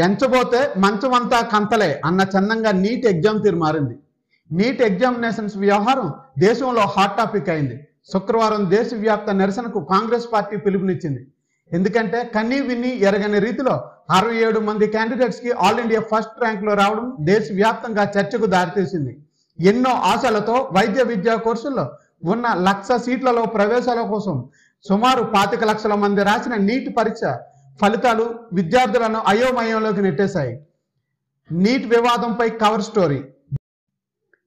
ఎంచబోతే మంచమంతా కంతలే అన్న చందంగా NEET exam తీరు మారింది. నీట్ ఎగ్జామినేషన్స్ వ్యవహారం దేశంలో హాట్ టాపిక్ అయింది. శుక్రవారం దేశవ్యాప్త నిరసనకు కాంగ్రెస్ పార్టీ పిలుపునిచ్చింది. ఎందుకంటే కన్నీ విన్ని ఎరగని రీతిలో 67 మంది క్యాండిడేట్స్ కి ఆల్ ఇండియా ఫస్ట్ ర్యాంక్ లో రావడం దేశవ్యాప్తంగా చర్చకు దారితీసింది. ఎన్నో ఆశలతో వైద్య విద్యా కోర్సుల్లో ఉన్న 1,00,000 సీట్లలో ప్రవేశాల కోసం సుమారు 25 లక్షల మంది రాసిన నీట్ పరీక్ష ఫలితాలు విద్యార్థులను అయోమయంలోకి నెట్టేశాయి. నీట్ వివాదంపై కవర్ స్టోరీ.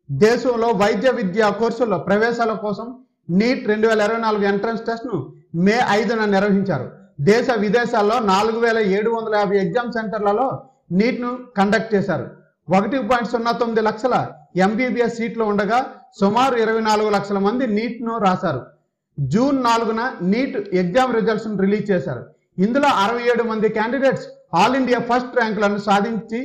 దేశంలో వైద్య విద్యా కోర్సుల్లో ప్రవేశాల కోసం నీట్ 2024 ఎంట్రన్స్ టెస్ట్ ను మే 5న నిర్వహించారు. దేశ విదేశాల్లో 4,750 ఎగ్జామ్ సెంటర్లలో నీట్ ను కండక్ట్ చేశారు. 1.09 లక్షల ఎంబీబీఎస్ సీట్లు ఉండగా సుమారు 24 లక్షల మంది నీట్ ను రాశారు. జూన్ 4న నీట్ ఎగ్జామ్ రిజల్ట్స్ ను రిలీజ్ చేశారు. ఇందులో 67 మంది క్యాండిడేట్స్ ఆల్ ఇండియా ఫస్ట్ ర్యాంకులను సాధించి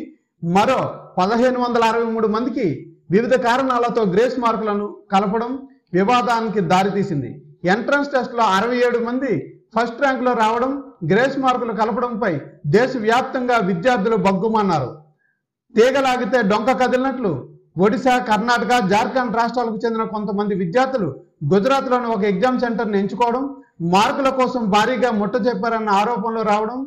మరో 1563 మందికి వివిధ కారణాలతో గ్రేస్ మార్కులను కలపడం వివాదానికి దారితీసింది. ఎంట్రన్స్ టెస్ట్ లో 67 మంది ఫస్ట్ ర్యాంక్ లో రావడం, గ్రేస్ మార్కులు కలపడంపై దేశవ్యాప్తంగా విద్యార్థులు బగ్గుమన్నారు. తీగలాగితే డొంక కదిలినట్లు ఒడిశా, కర్ణాటక, జార్ఖండ్ రాష్ట్రాలకు చెందిన కొంతమంది విద్యార్థులు గుజరాత్లోని ఒక ఎగ్జామ్ సెంటర్ని ఎంచుకోవడం, మార్కుల కోసం భారీగా ముట్ట చెప్పారన్న ఆరోపణలు రావడం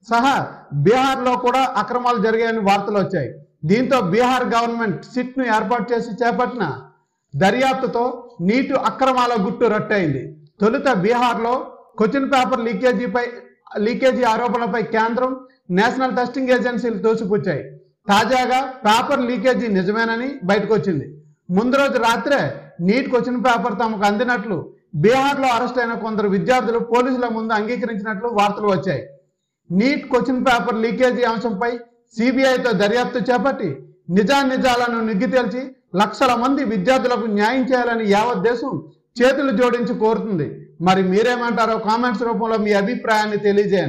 సహా బీహార్లో కూడా అక్రమాలు జరిగాయని వార్తలు వచ్చాయి. దీంతో బీహార్ గవర్నమెంట్ సిట్ ను ఏర్పాటు చేసి చేపట్టిన దర్యాప్తుతో నీటు అక్రమాల గుట్టు రట్టయింది. తొలుత బీహార్లో క్వశ్చన్ పేపర్ లీకేజీ ఆరోపణలపై కేంద్రం, నేషనల్ టెస్టింగ్ ఏజెన్సీలు తోసిపుచ్చాయి. తాజాగా పేపర్ లీకేజీ నిజమేనని బయటకు వచ్చింది. ముందు రోజు రాత్రే నీట్ క్వశ్చన్ పేపర్ తమకు అందినట్లు బీహార్లో అరెస్ట్ అయిన కొందరు విద్యార్థులు పోలీసుల ముందు అంగీకరించినట్లు వార్తలు వచ్చాయి. నీట్ క్వశ్చన్ పేపర్ లీకేజీ అంశంపై సిబిఐతో దర్యాప్తు చేపట్టి నిజాలను నిగ్గు తేల్చి లక్షల మంది విద్యార్థులకు న్యాయం చేయాలని యావత్ దేశం చేతులు జోడించి కోరుతుంది. మరి మీరేమంటారో కామెంట్స్ రూపంలో మీ అభిప్రాయాన్ని తెలియజేయండి.